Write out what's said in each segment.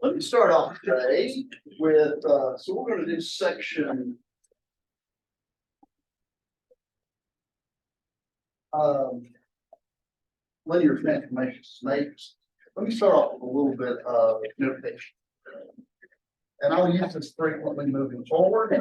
Let me start off today with, so we're gonna do section. Linear transformations, matrices. Let me start off with a little bit of notation. And I'll use this frequently moving forward.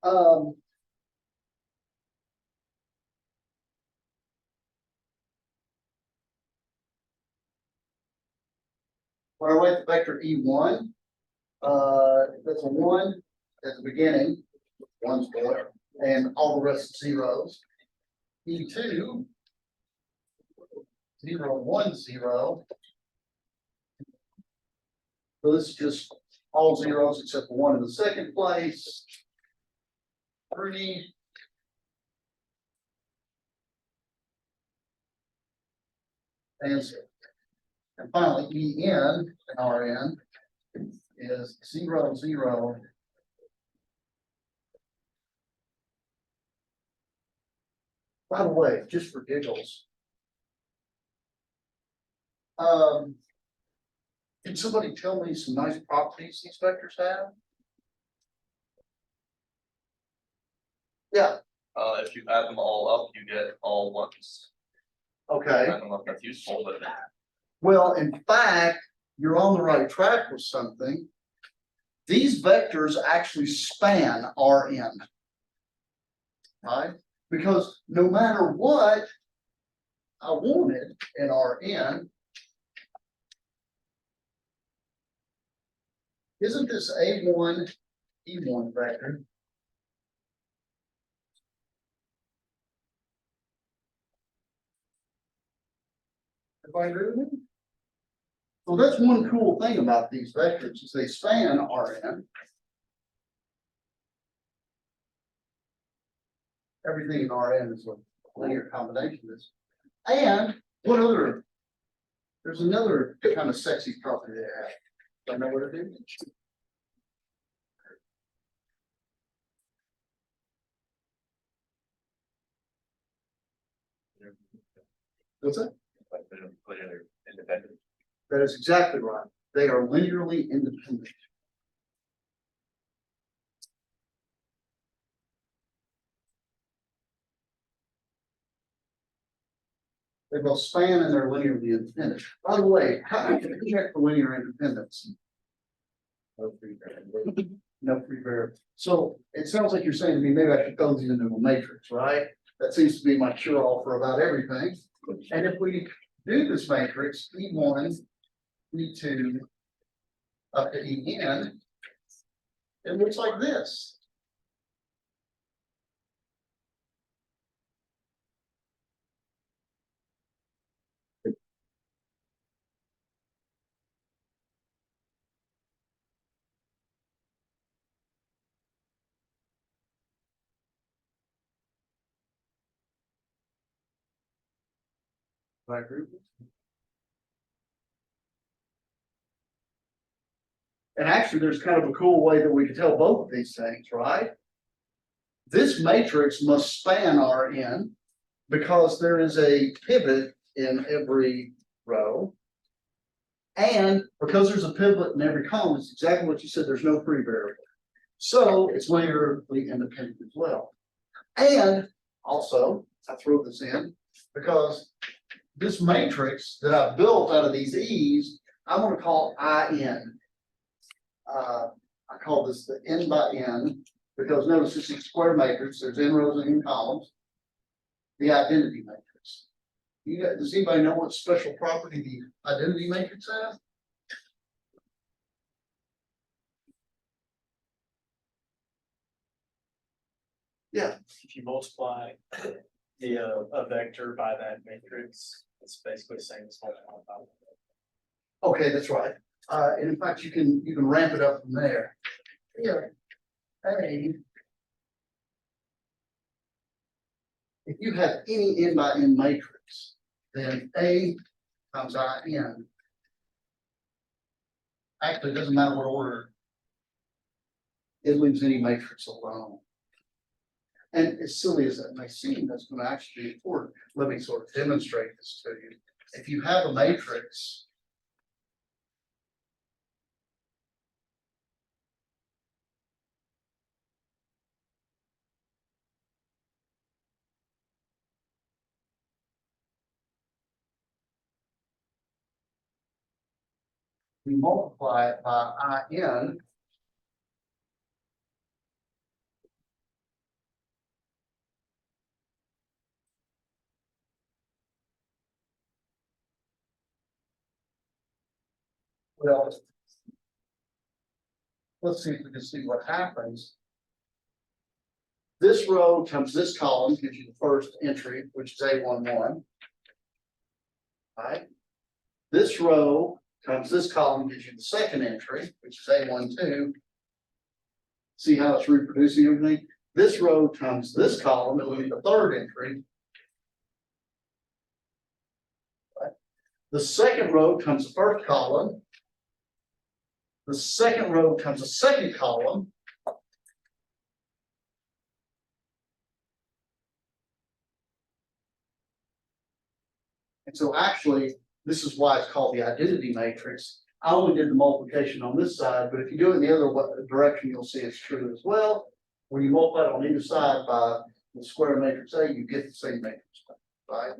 Um, when I write the vector E1, that's a 1 at the beginning, 1's there, and all the rest zeros. E2, 0, 1, 0. So this is just all zeros except for 1 in the second place. 3. And finally, En and Rn is 0, 0. By the way, just for giggles, can somebody tell me some nice properties these vectors have? Yeah. If you add them all up, you get all ones. I Okay. don't know if that's useful, but Well, in fact, you're on the right track with something. These vectors actually span Rn. Right? Because no matter what I wanted in Rn, isn't this A1, E1 vector? Everybody agree with me? So that's one cool thing about these vectors is they span Rn. Everything in Rn is a linear combination of this. And what other? There's another kind of sexy property they have. Do I know what it is? What's that? they're independent. That is exactly right. They are linearly independent. They both span and they're linearly independent. By the way, how do you check for linear independence? No free variable. No free variable. So it sounds like you're saying to me, maybe I should throw these into a matrix, right? That seems to be my cure-all for about everything. And if we do this matrix, E1, E2, up to En, it looks like this. Right, group? And actually, there's kind of a cool way that we can tell both of these things, right? This matrix must span Rn because there is a pivot in every row. And because there's a pivot in every column, it's exactly what you said, there's no free variable. So it's linearly independent as well. And also, I throw this in because this matrix that I built out of these E's, I'm going to call In. I call this the N by N because notice this is a square matrix. There's N rows and N columns. The identity matrix. Does anybody know what special property the identity matrix has? Yeah. If you multiply the a vector by that matrix, it's basically the same as multiplying by one. Okay, that's right. And in fact, you can ramp it up from there. Here, A if you have any n by n matrix, then A times I n. Actually, it doesn't matter what order. It leaves any matrix alone. And as silly as that may seem, that's going to actually be important. Let me sort of demonstrate this to you. If you have a matrix, we multiply it by IN. Well, let's see if we can see what happens. This row times this column gives you the first entry, which is A11. Right? This row times this column gives you the second entry, which is A12. See how it's reproducing everything? This row times this column, it'll be the third entry. Right? The second row times the first column. The second row times the second column. And so actually, this is why it's called the identity matrix. I only did the multiplication on this side, but if you do it in the other direction, you'll see it's true as well. When you multiply it on either side by the square of matrix A, you get the same matrix, right?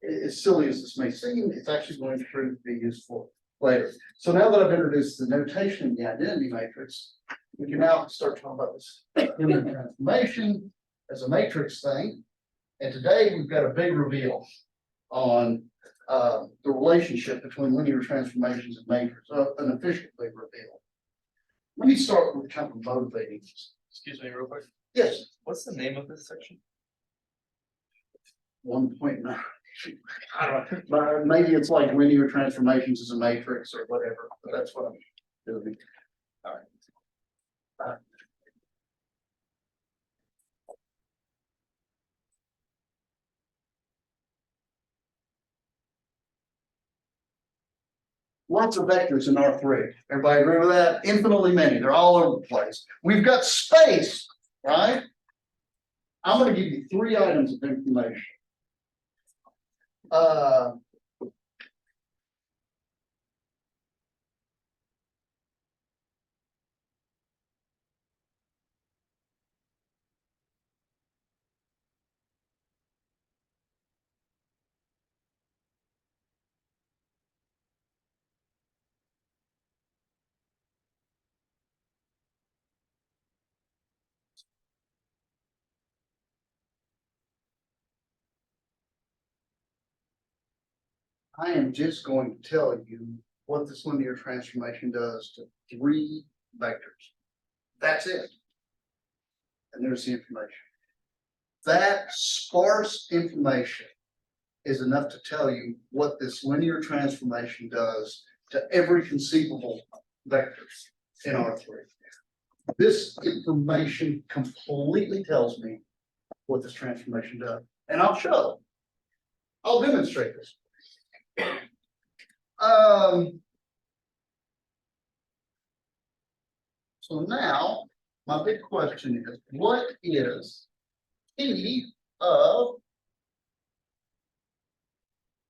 As silly as this may seem, it's actually going to prove to be useful later. So now that I've introduced the notation of the identity matrix, we can now start talking about this linear transformation as a matrix thing. And today we've got a big reveal on the relationship between linear transformations and matrices, an official big reveal. Let me start with kind of motivating. Excuse me, real quick. Yes, What's the name of this section? 1.9. I don't know, but maybe it's like linear transformations as a matrix or whatever, but that's what I'm doing. All right. Lots of vectors in R3. Everybody agree with that? Infinitely many. They're all over the place. We've got space, right? I'm going to give you 3 items of information. I am just going to tell you what this linear transformation does to 3 vectors. That's it. And there's the information. That sparse information is enough to tell you what this linear transformation does to every conceivable vector in R3. This information completely tells me what this transformation does. And I'll show. I'll demonstrate this. So now my big question is, what is P of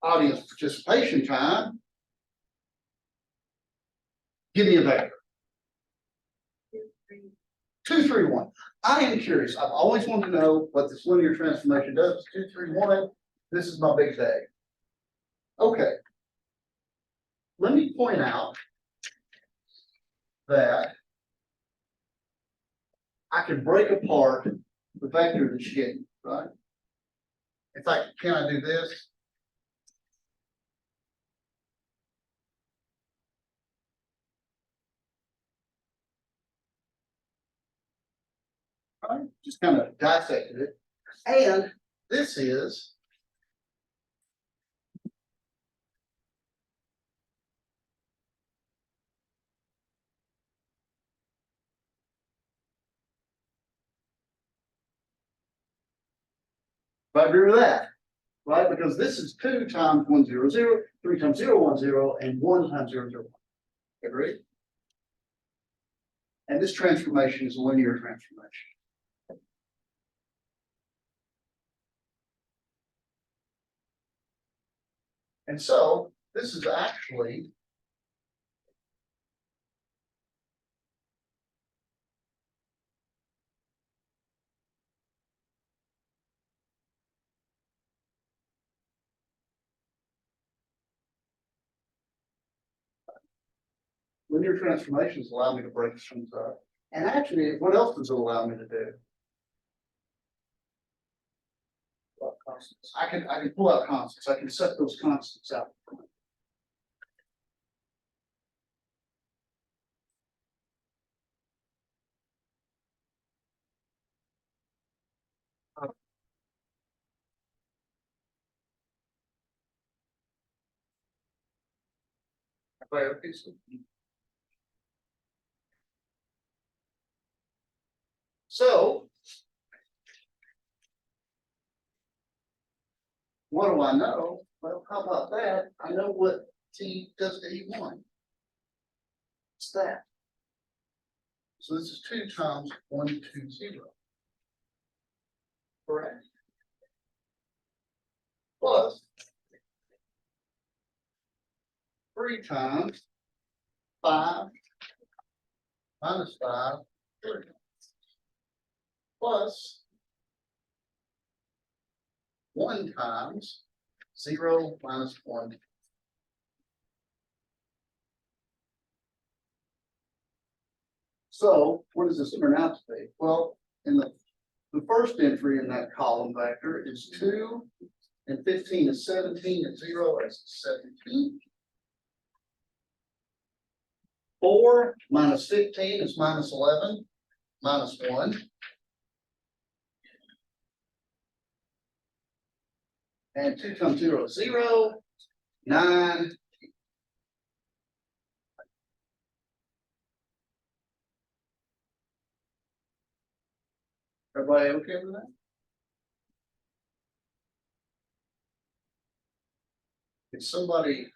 audience participation time? Give me a vector. 2, 3, 1. I am curious. I've always wanted to know what this linear transformation does. 2, 3, 1. This is my big day. Okay. Let me point out that I can break apart the vector that you get, right? In fact, can I do this? Right? Just kind of dissected it. And this is I agree with that, right? Because this is 2 times 1, 0, 0, 3 times 0, 1, 0, and 1 times 0, 0, 1. Agree? And this transformation is a linear transformation. And so this is actually linear transformations allow me to break things up. And actually, what else does it allow me to do? Constants. I can pull out constants. I can set those constants out. So what do I know? Well, how about that? I know what T does to E1. It's that. So this is 2 times 1, 2, 0. Correct. Plus 3 times 5 minus 5, 3. Plus 1 times 0 minus 1. So what does this turn out to be? Well, in the first entry in that column vector is 2, and 15 is 17, and 0 is 17. 4 minus 15 is minus 11, minus 1. And 2 times 0 is 0, 9. Everybody okay with that? If somebody,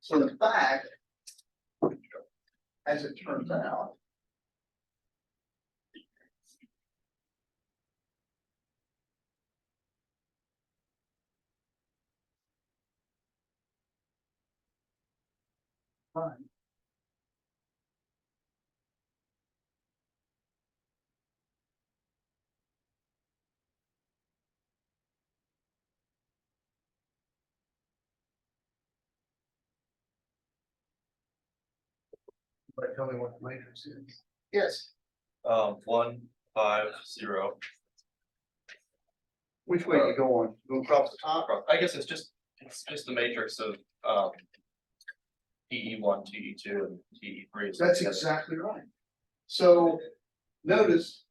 so in fact, as it turns out, fine. But tell me what the matrix is. Yes. 1, 5, 0. Which way are you going? Going across the top? I guess it's just the matrix of TE1, TE2, and TE3. That's exactly right. So notice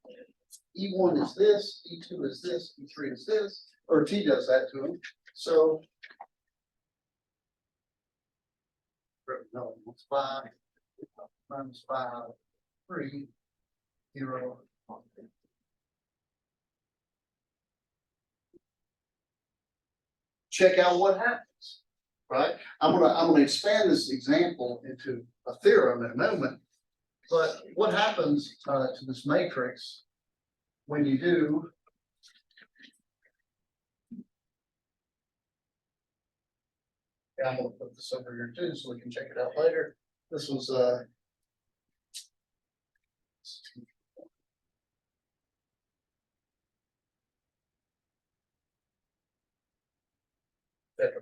E1 is this, E2 is this, E3 is this, or T does that to him. So no, it's 5 minus 5, 3, 0. Check out what happens, right? I'm gonna expand this example into a theorem in a moment. But what happens to this matrix when you do yeah, I'm gonna put this over here too, so we can check it out later. This was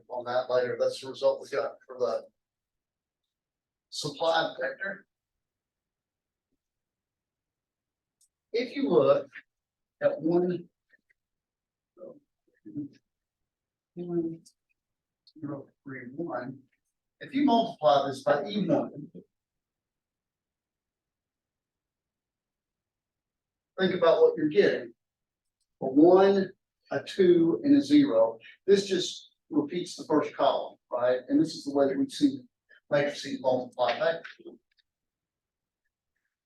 on that later. That's the result we got for the supply vector. If you look at 1, 0, 3, 1, if you multiply this by E1, think about what you're getting. A 1, a 2, and a 0. This just repeats the first column, right? And this is the way that we see matrices multiply vectors.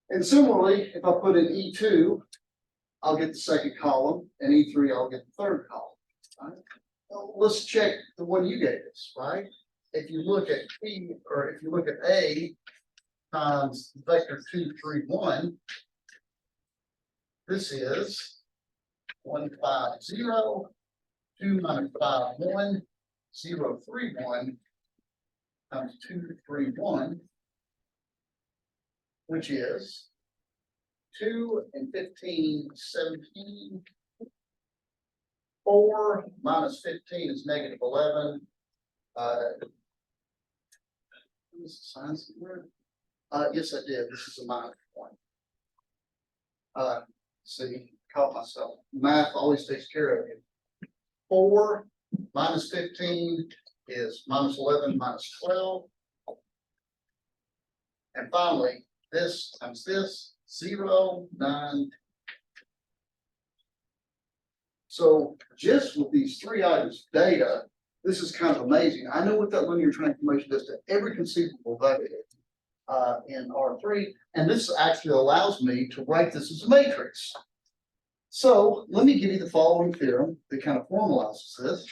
And similarly, if I put in E2, I'll get the second column, and E3, I'll get the third column. Right? Well, let's check the one you gave us, right? If you look at P, or if you look at A times vector 2, 3, 1, this is 1, 5, 0, 2, 9, 5, 1, 0, 3, 1 times 2, 3, 1, which is 2 and 15, 17. 4 minus 15 is negative 11. Is the sign somewhere? Yes, I did. This is a minus one. See, caught myself. Math always takes care of you. 4 minus 15 is minus 11 minus 12. And finally, this times this, 0, 9. So just with these three items of data, this is kind of amazing. I know what that linear transformation does to every conceivable value in R3, and this actually allows me to write this as a matrix. So let me give you the following theorem that kind of formalizes this.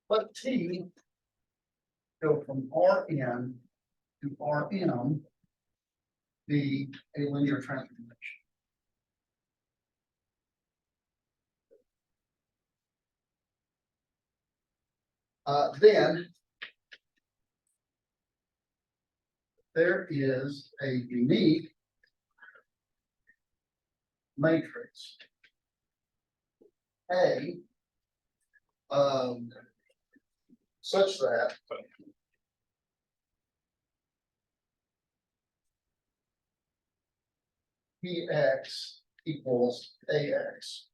Let T go from Rn to Rm be a linear transformation. Then there is a unique matrix A such that Px equals Ax.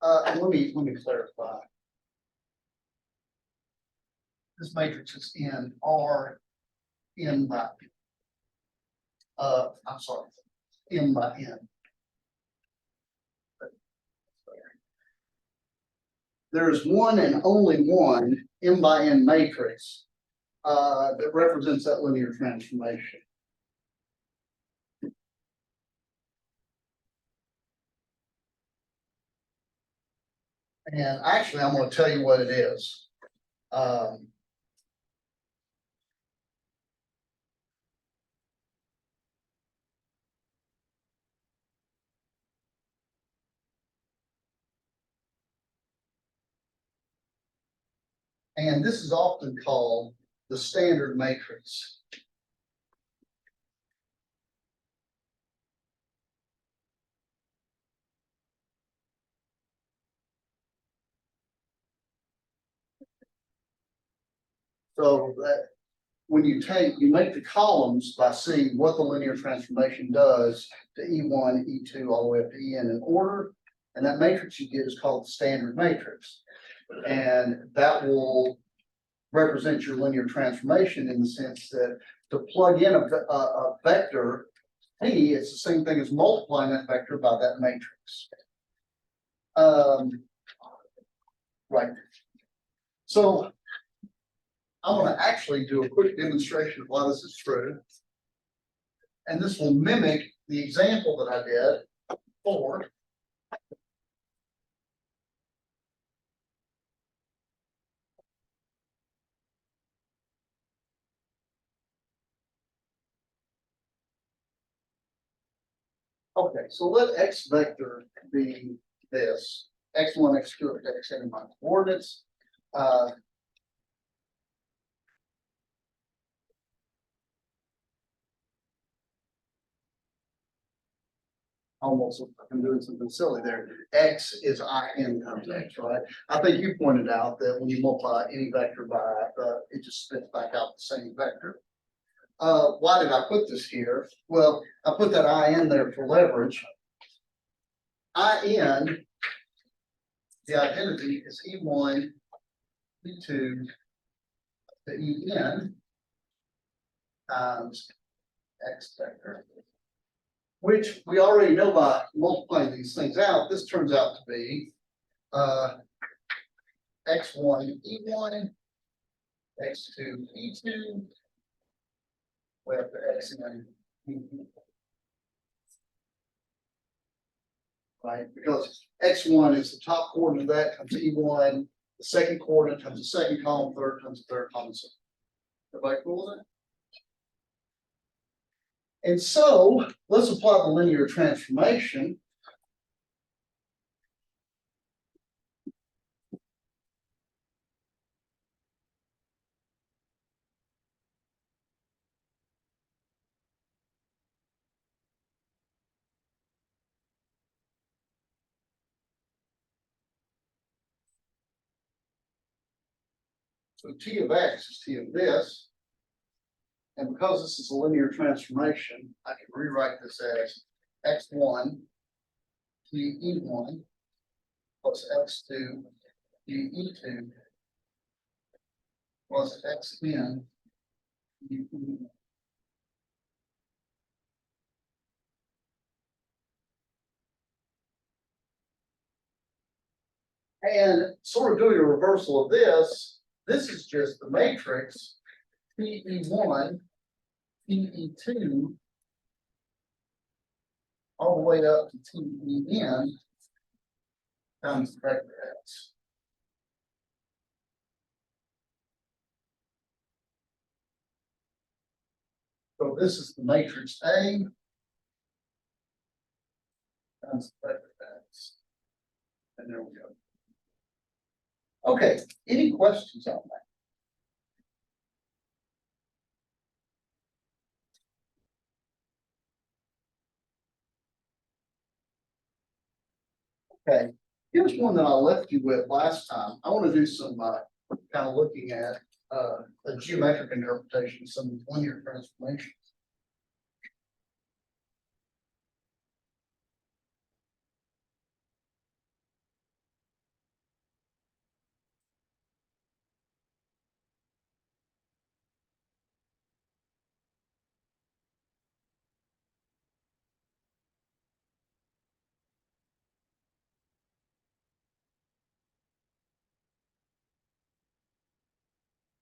And let me clarify. This matrix is in R n by I'm sorry, m by n. There is one and only one m by n matrix that represents that linear transformation. And actually, I'm going to tell you what it is. And this is often called the standard matrix. So that when you make the columns by seeing what the linear transformation does to E1, E2, all the way up to En in order, and that matrix you get is called the standard matrix. And that will represent your linear transformation in the sense that to plug in a vector P, it's the same thing as multiplying that vector by that matrix. Right. So I'm going to actually do a quick demonstration of why this is true. And this will mimic the example that I did before. Okay, so let X vector be this, X1, X2, Xn in my coordinates. Almost, I'm doing something silly there. X is In times X, right? I think you pointed out that when you multiply any vector by, it just spits back out the same vector. Why did I put this here? Well, I put that In there for leverage. In the identity is E1, E2 to En times X vector. Which we already know by multiplying these things out, this turns out to be X1 E1, X2 E2, with Xn E2. Right, because X1 is the top coordinate of that times E1, the second coordinate times the second column, third times the third column. So everybody cool with that? And so let's apply the linear transformation. So T of X is T of this. And because this is a linear transformation, I can rewrite this as X1 T E1 plus X2 T E2 plus Xn E2. And sort of doing a reversal of this is just the matrix TE1, TE2, all the way up to TEN times vector X. So this is the matrix A times vector X. And there we go. Okay, any questions on that? Okay, here's one that I left you with last time. I want to do some kind of looking at a geometric interpretation of some linear transformations.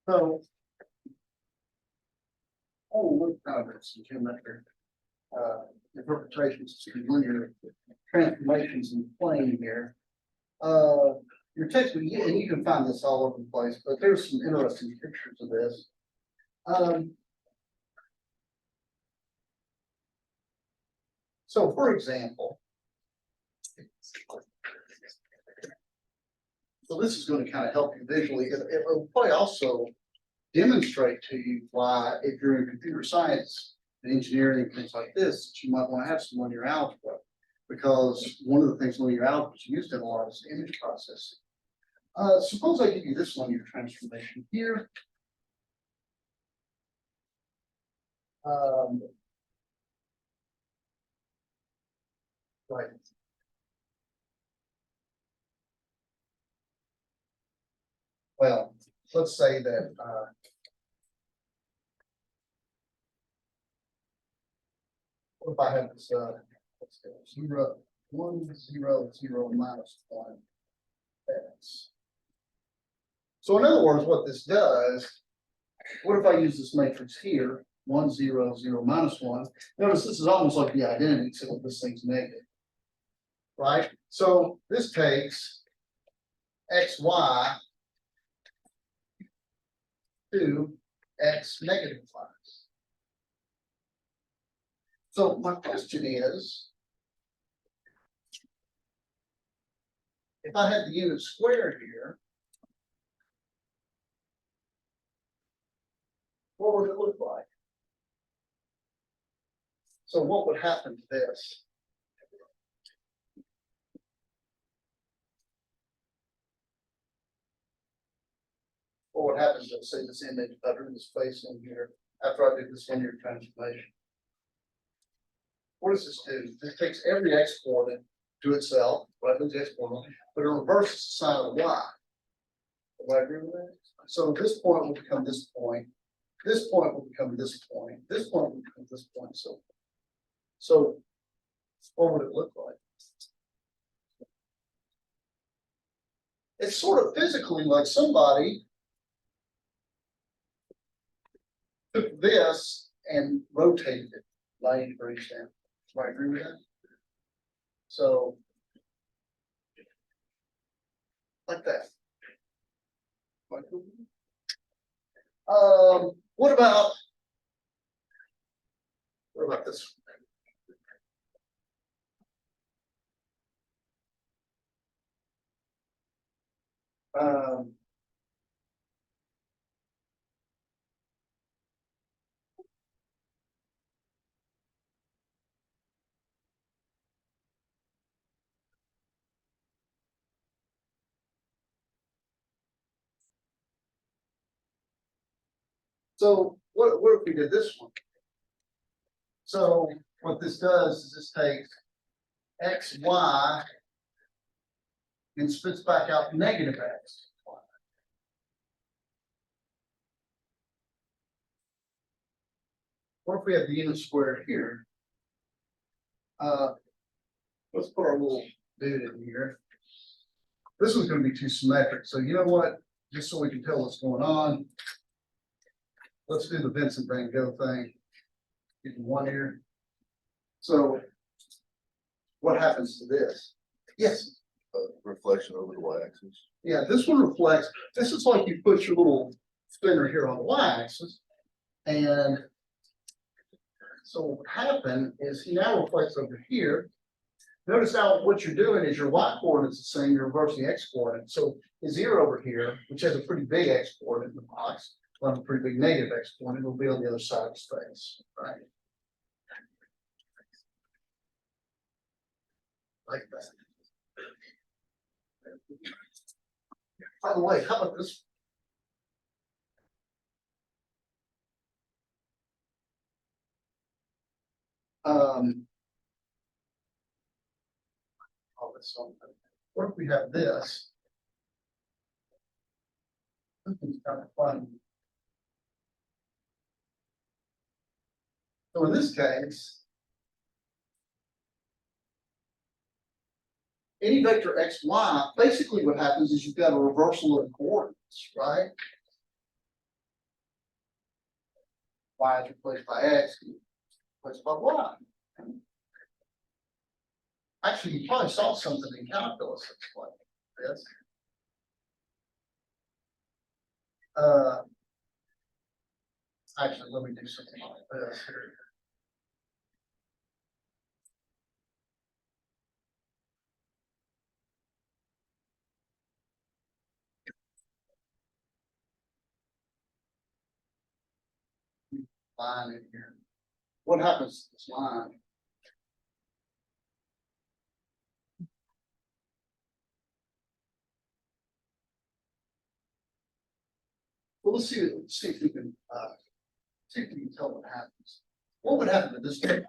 So, look kind of some geometric interpretations of linear transformations in plane here. Your textbook, and you can find this all over the place, but there's some interesting pictures of this. So for example, so this is going to kind of help you visually. It will probably also demonstrate to you why, if you're in computer science and engineering and things like this, you might want to have some linear algebra. Because one of the things linear algebra is used in a lot is image processing. Suppose I give you this linear transformation here. Right. Well, let's say that what if I have this let's go 0, 1, 0, 0, minus 1 X. So in other words, what this does, what if I use this matrix here, 1, 0, 0, minus 1? Notice this is almost like the identity, except this thing's negative. Right? So this takes XY to X negative y. So my question is, if I had the unit squared here, what would it look like? So what would happen to this? What would happen to, say, this image, if I drew this face in here, after I did this linear transformation? What does this do? This takes every x coordinate to itself, right? Those x coordinate, but but it reverses the sign of the y. Do I agree with that? So this point will become this point, this point will become this point, this point will become this point, so what would it look like? It's sort of physically like somebody took this and rotated it 90 degrees down. Do I agree with that? So like that. What about this? Um, so what if we did this one? So what this does is this takes x, y, and spits back out negative x. What if we have the unit square here? Let's put our little dude in here. This one's going to be too symmetric. So you know what? Just so we can tell what's going on, let's do the Vincent Van Gogh thing. Get one here. So what happens to this? Yes. Reflection over the y-axis. Yeah, this one reflects. This is like you put your little spinner here on the y-axis, and so what would happen is he now reflects over here. Notice how what you're doing is your y coordinate's the same, you're reversing the x coordinate. So his ear over here, which has a pretty big x coordinate in the box, will have a pretty big negative x coordinate, will be on the other side of space, right? Like that. By the way, how about this? Oh, that's something. What if we have this? This is kind of fun. So in this case, any vector x, y, basically what happens is you've got a reversal of the coordinates, right? Y is replaced by x, replaced by y. Actually, you probably saw something in calculus that's like this. Actually, let me do something like this here. Line in here. What happens to this line? Well, let's see if we can tell what happens. What would happen to this thing?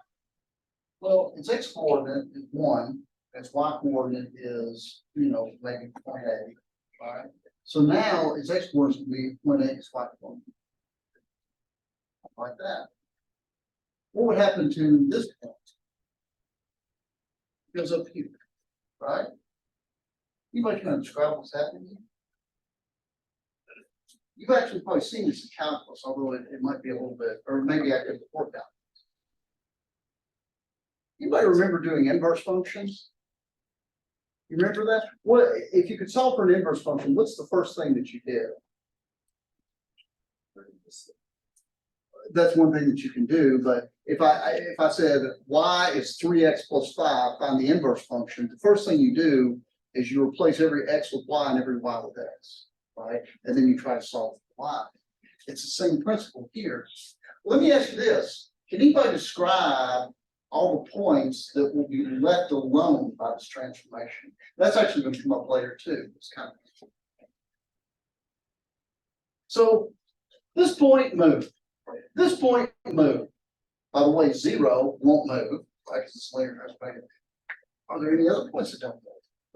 Well, its x coordinate is 1, its y coordinate is, maybe 0.8. All right. So now its x coordinate would be 0.8, its y coordinate. Like that. What would happen to this point? It goes up here, right? Anybody can describe what's happening here? You've actually probably seen this in calculus, although it might be a little bit, or maybe I could work out. Anybody remember doing inverse functions? You remember that? What if you could solve for an inverse function? What's the first thing that you did? That's one thing that you can do, but if I said y is 3x plus 5, find the inverse function, the first thing you do is you replace every x with y and every y with x, right? And then you try to solve for y. It's the same principle here. Let me ask you this. Can anybody describe all the points that will be left alone by this transformation? That's actually going to come up later too. It's kind of cool. So this point moved. This point moved. By the way, 0 won't move, right? Because it's linear transformation. Are there any other points that don't move?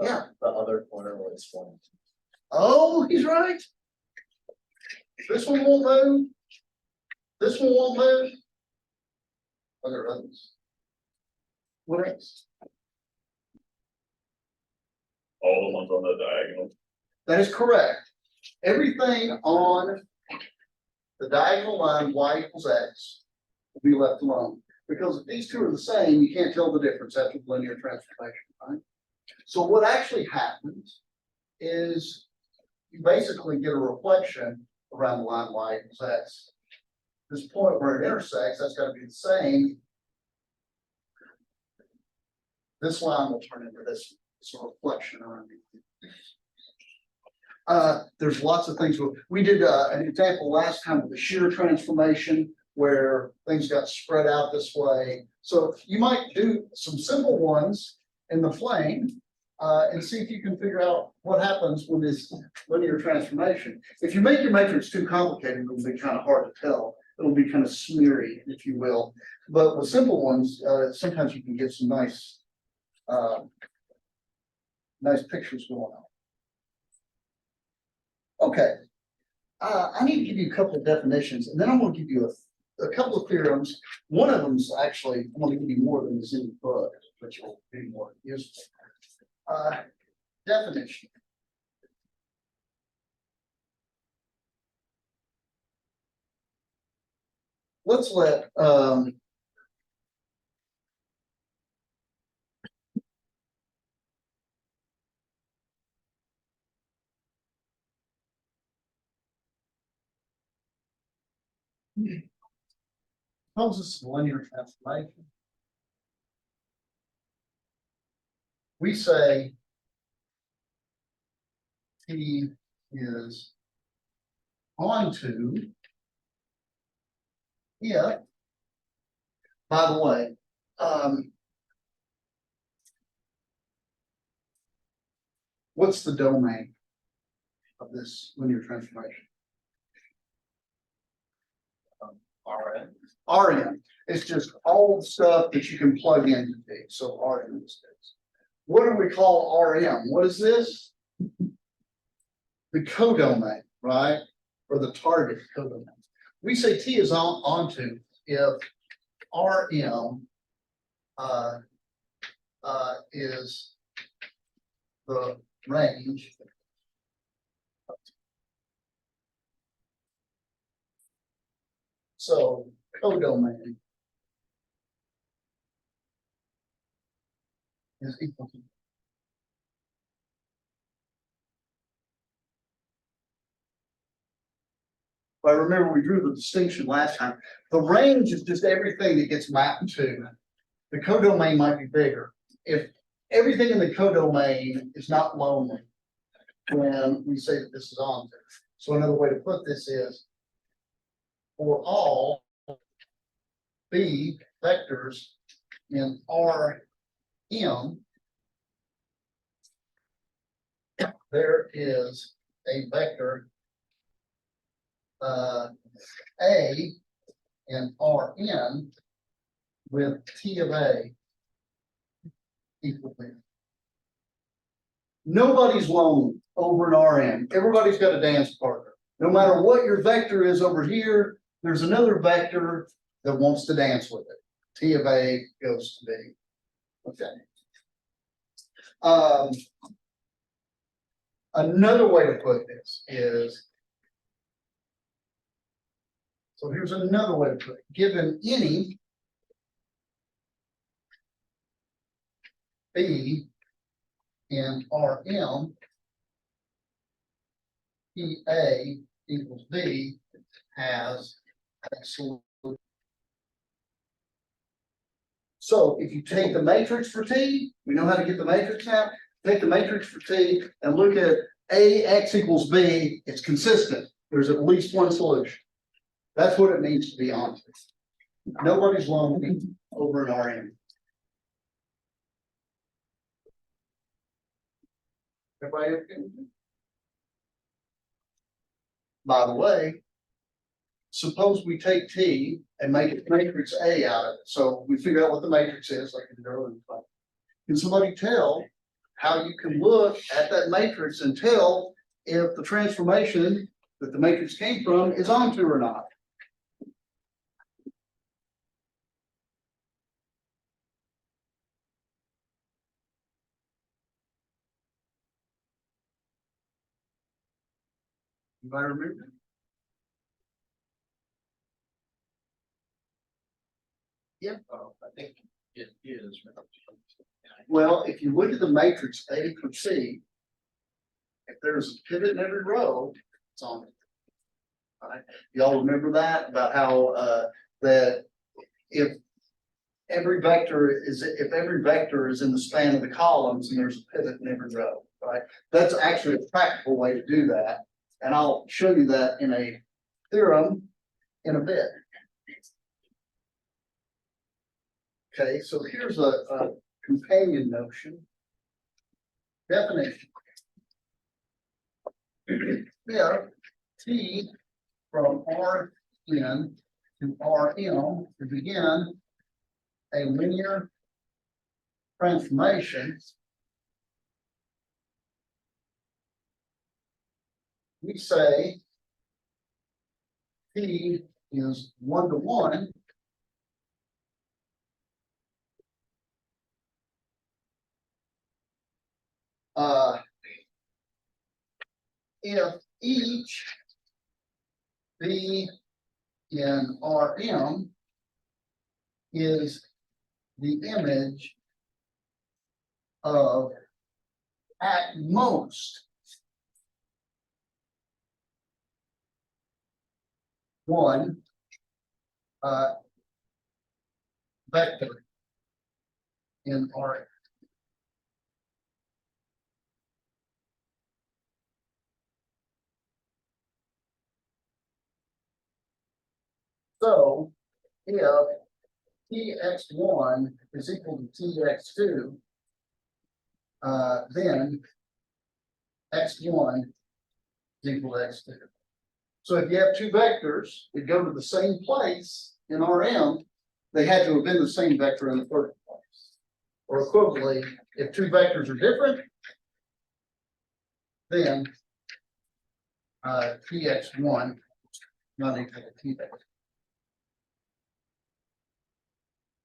Yeah. The other corner was one. Oh, he's right. This one won't move. This one won't move. Are there others? What else? All the ones on the diagonal. That is correct. Everything on the diagonal line y equals x will be left alone. Because if these two are the same, you can't tell the difference after the linear transformation, right? So what actually happens is you basically get a reflection around the line y equals x. This point where it intersects, that's got to be the same. This line will turn into this reflection around it. There's lots of things. We did an example last time with the shear transformation where things got spread out this way. So you might do some simple ones in the plane and see if you can figure out what happens with this linear transformation. If you make your matrix too complicated, it'll be kind of hard to tell. It'll be kind of smeary, if you will. But with simple ones, sometimes you can get some nice pictures going on. Okay, I need to give you a couple of definitions, and then I'm going to give you a couple of theorems. One of them is actually, I'm going to give you more than is in the book, which will be more useful. Definition. Let's let suppose this is linear transformation. We say T is onto if, by the way, what's the domain of this linear transformation? Rn. Rn. It's just all the stuff that you can plug into T. So Rn in this case. What do we call Rm? What is this? The codomain, right? Or the target codomain. We say T is onto if Rm is the range so codomain is equal to I remember we drew the distinction last time. The range is just everything that gets mapped to. The codomain might be bigger. If everything in the codomain is not lonely, then we say that this is onto. So another way to put this is for all B vectors in Rm, there is a vector A and Rn with T of A equal to. Nobody's lonely over an Rn. Everybody's got a dance partner. No matter what your vector is over here, there's another vector that wants to dance with it. T of A goes to B. Okay. Another way to put this is, so here's another way to put it. Given any B in Rm, EA equals B has a solution. So if you take the matrix for T, we know how to get the matrix now. Take the matrix for T and look at AX equals B, it's consistent. There's at least one solution. That's what it means to be onto. Nobody's lonely over an Rm. Everybody okay? By the way, suppose we take T and make it matrix A out of it. So we figure out what the matrix is, like in the earlier class. Can somebody tell how you can look at that matrix and tell if the transformation that the matrix came from is onto or not. Anybody remember? Yeah. I think it is. Well, if you look at the matrix A through C, if there's a pivot in every row, it's on it. All right, y'all remember that about how that if every vector is in the span of the columns and there's a pivot in every row, right? That's actually a practical way to do that. And I'll show you that in a theorem in a bit. Okay, so here's a companion notion. Definition. Yeah, T from Rn to Rm is again a linear transformation. We say T is 1-to-1. If each B in Rm is the image of at most one vector in Rm. So if Tx1 is equal to Tx2, then x1 is equal to x2. So if you have two vectors that go to the same place in Rm, they had to have been the same vector in the first place. Or equivalently, if two vectors are different, then Tx1 not equal to Tx.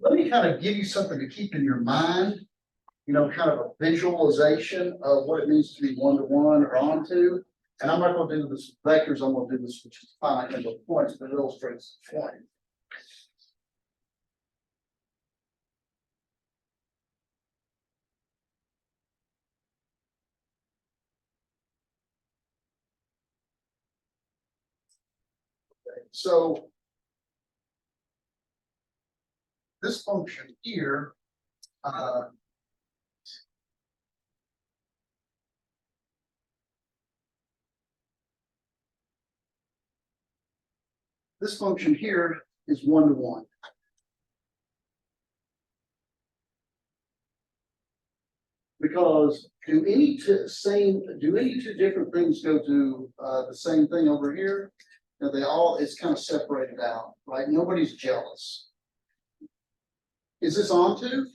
Let me kind of give you something to keep in your mind, you know, kind of a visualization of what it means to be 1-to-1 or onto. And I'm not going to do this with vectors, I'm going to do this with just finite number of points that illustrates the point. Okay, so this function here, this function here is 1-to-1. Because do any two different things go to the same thing over here? You know, they all, it's kind of separated out, right? Nobody's jealous. Is this onto?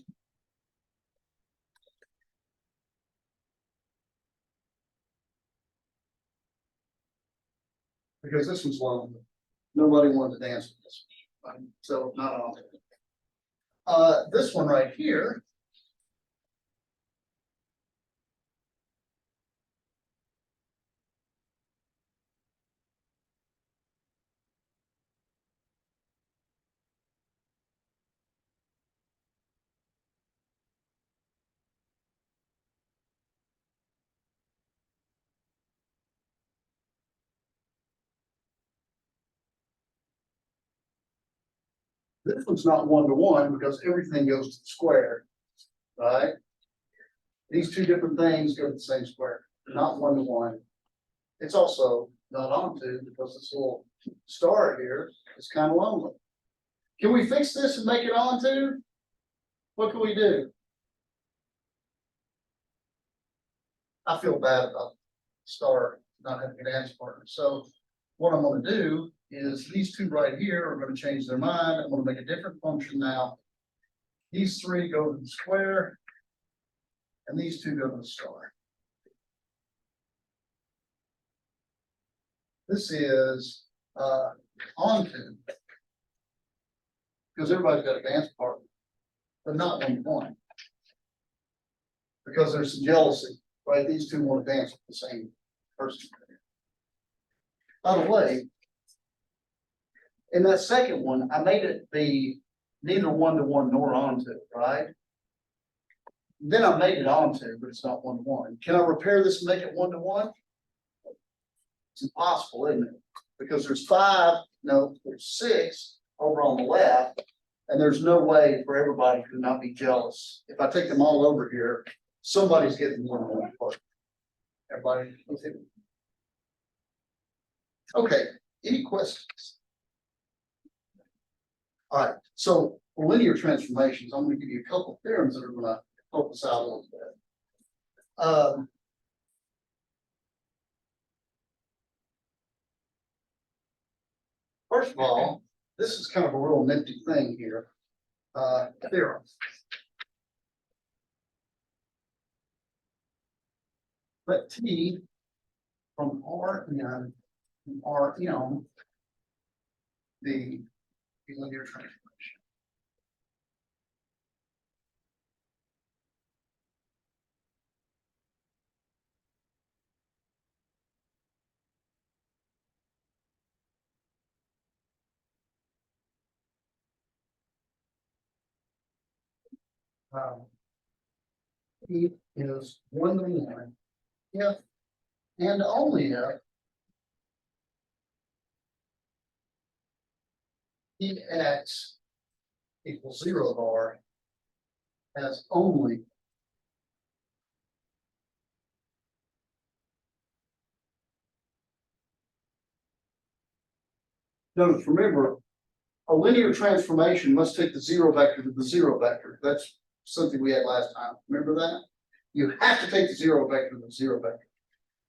Because this was lonely. Nobody wanted to dance with this one, so not on. This one right here. This one's not 1-to-1 because everything goes to the square, right? These two different things go to the same square, not 1-to-1. It's also not onto because this little star here is kind of lonely. Can we fix this and make it onto? What can we do? I feel bad about star not having an dance partner. So what I'm going to do is these two right here are going to change their mind. I'm going to make a different function now. These three go to the square. and these two go to the star. This is, onto. Because everybody's got a dance partner, but not one. Because there's some jealousy, right? These two want to dance with the same person. By the way, in that second one, I made it be neither one-to-one nor onto, right? Then I made it onto, but it's not one-to-one. Can I repair this and make it one-to-one? It's impossible, isn't it? Because there's there's 6 over on the left, and there's no way for everybody to not be jealous. If I take them all over here, somebody's getting one-to-one part. Everybody, okay, any questions? All right, so for linear transformations, I'm going to give you a couple of theorems that are going to help us out a little bit. First of all, this is kind of a real nifty thing here. Theorem. Let T from Rn and Rm be a linear transformation. T is 1-to-1 if and only if Tx equals 0 bar has only notice, remember, a linear transformation must take the 0 vector to the 0 vector. That's something we had last time. Remember that? You have to take the 0 vector to the 0 vector.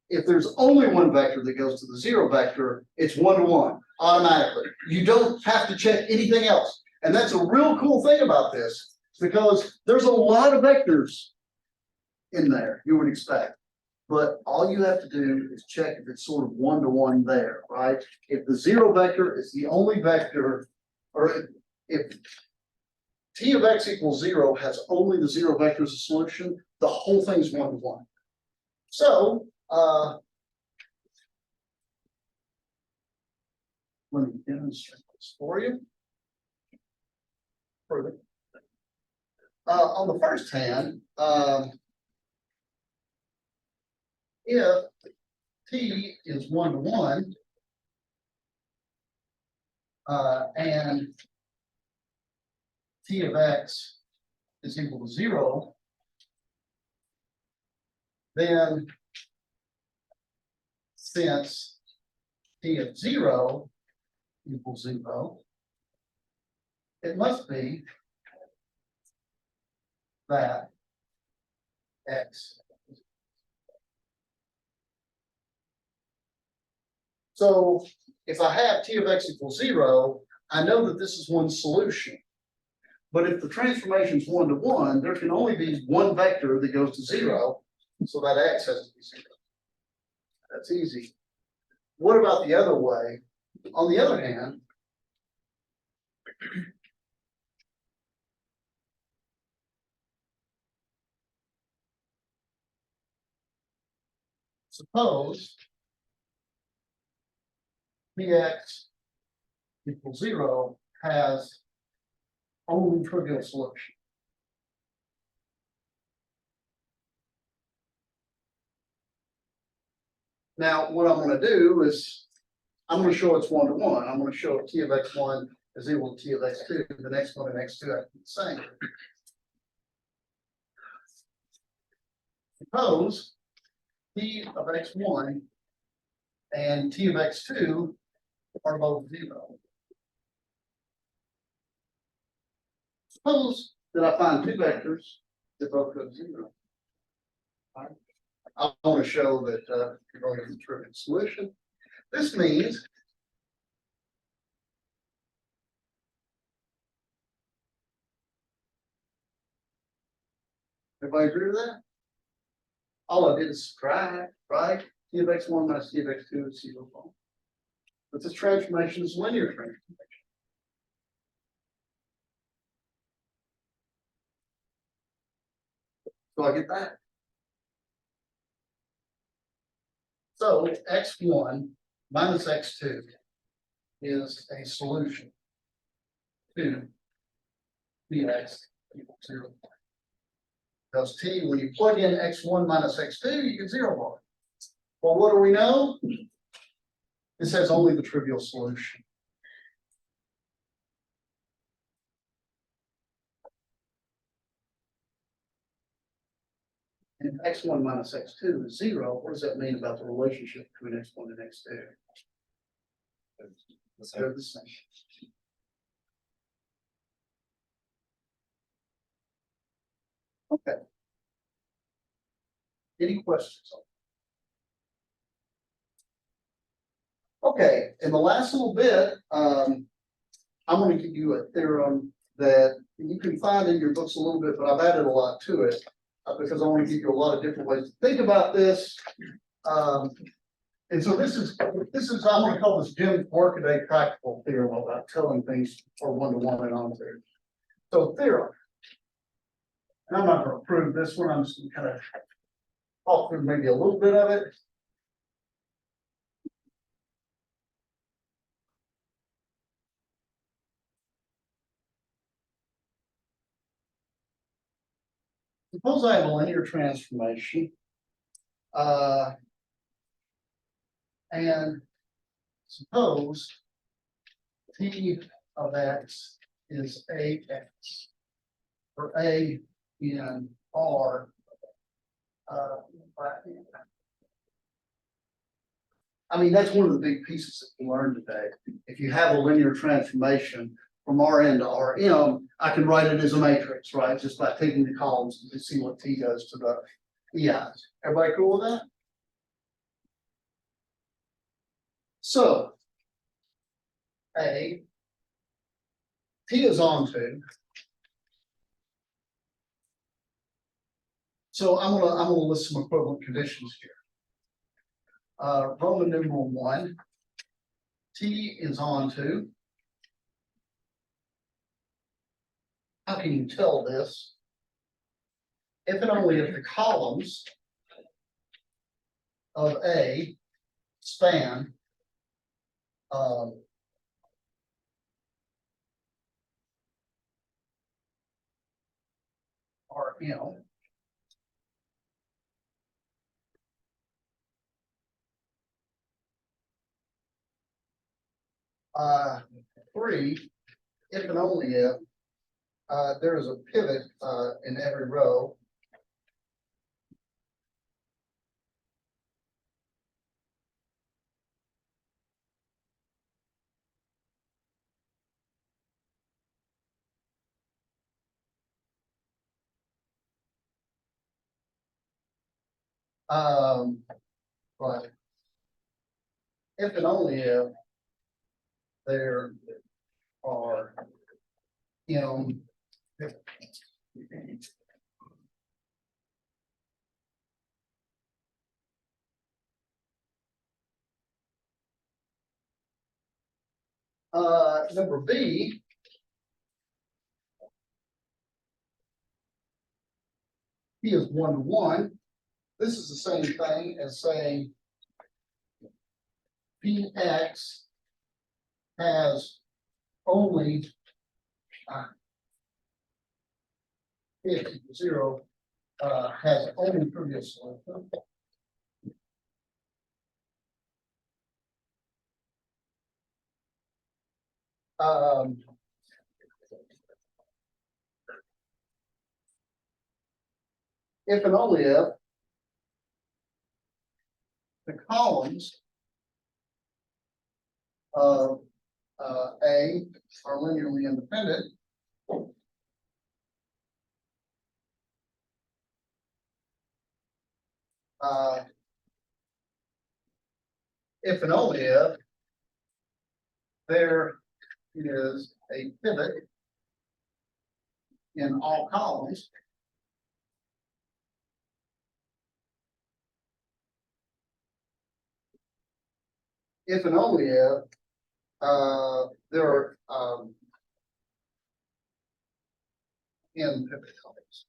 If there's only one vector that goes to the 0 vector, it's 1-to-1 automatically. You don't have to check anything else. And that's a real cool thing about this, because there's a lot of vectors in there you would expect. But all you have to do is check if it's sort of 1-to-1 there, right? If the 0 vector is the only vector, or if T of x equals 0 has only the 0 vector as a solution, the whole thing's 1-to-1. So, let me demonstrate this for you. Prove it. On the first hand, if T is 1-to-1, and T of x is equal to 0, then since T of 0 equals 0, it must be that x. So if I have T of x equals 0, I know that this is one solution. But if the transformation is 1-to-1, there can only be one vector that goes to 0, so that x has to be 0. That's easy. What about the other way? On the other hand, suppose Px equals 0 has only trivial solution. Now, what I'm going to do is I'm going to show it's 1-to-1. I'm going to show T of x1 is equal to T of x2. The next one and x2 have to be the same. Suppose T of x1 and T of x2 are both 0. Suppose that I find two vectors that both go to 0. Right. I want to show that you're going to get the trivial solution. This means everybody agree with that? all I did is subtract, right? T of x one minus T of x two is 0. But this transformation is linear transformation. So I get that. So x one minus x two is a solution to dx equals 0. Because t, when you plug in x one minus x two, you get 0 bar. Well, what do we know? This has only the trivial solution. And if x one minus x two is 0, what does that mean about the relationship between x one and x two? They're the same. Okay. Any questions? Okay, in the last little bit, I'm going to give you a theorem that you can find in your books a little bit, but I've added a lot to it because I want to give you a lot of different ways to think about this. And so this is I'm going to call this Jim's workaday practical theorem about telling things are one-to-one and onto. So theorem. And I'm not going to prove this one. I'm just going to kind of talk through maybe a little bit of it. Suppose I have a linear transformation, and suppose T of x is AX, or A in R. I mean, that's one of the big pieces that we learned today. If you have a linear transformation from Rn to Rm, I can write it as a matrix, right? Just by taking the columns to see what T does to the EIs. Everybody cool with that? So, A, T is onto. So I'm gonna list some equivalent conditions here. Roman numeral 1, T is onto. How can you tell this? If and only if the columns of A span Rm. Three, if and only if there is a pivot in every row. Right. If and only if there are M. Number B. P is 1-to-1. This is the same thing as saying Px has only if 0 has only previous solution. If and only if the columns of A are linearly independent, if and only if there is a pivot in all columns, if and only if, there are, in pivot columns.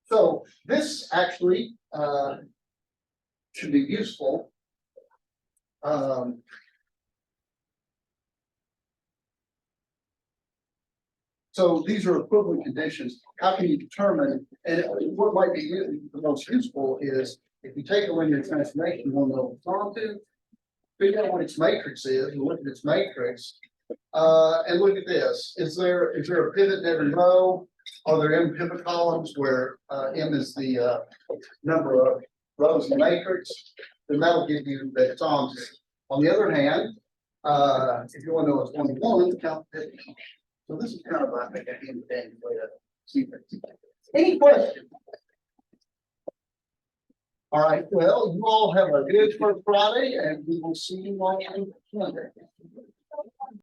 So this actually, should be useful. So these are equivalent conditions. How can you determine, and what might be the most useful is if you take a linear transformation, you want to know what it's onto, figure out what its matrix is, and look at its matrix. And look at this. Is there a pivot in every row? Are there M pivot columns where M is the number of rows in the matrix? Then that'll give you that it's onto. On the other hand, if you want to know it's 1-to-1, count the pivot. So this is kind of, I think, a hand-in-hand way to see things. Any questions? All right, well, you all have a good first Friday, and we will see you on Monday.